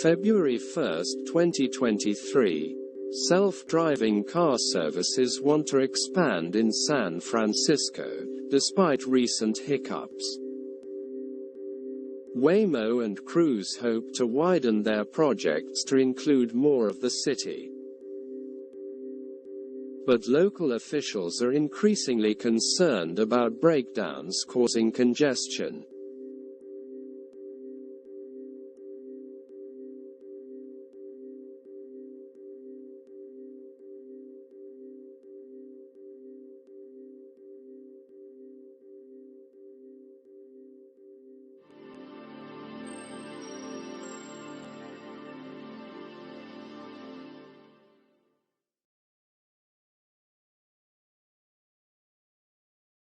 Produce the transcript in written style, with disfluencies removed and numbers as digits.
February 1, 2023. Self-driving car services want to expand in San Francisco, despite recent hiccups. Waymo and Cruise hope to widen their projects to include more of the city. But local officials are increasingly concerned about breakdowns causing congestion.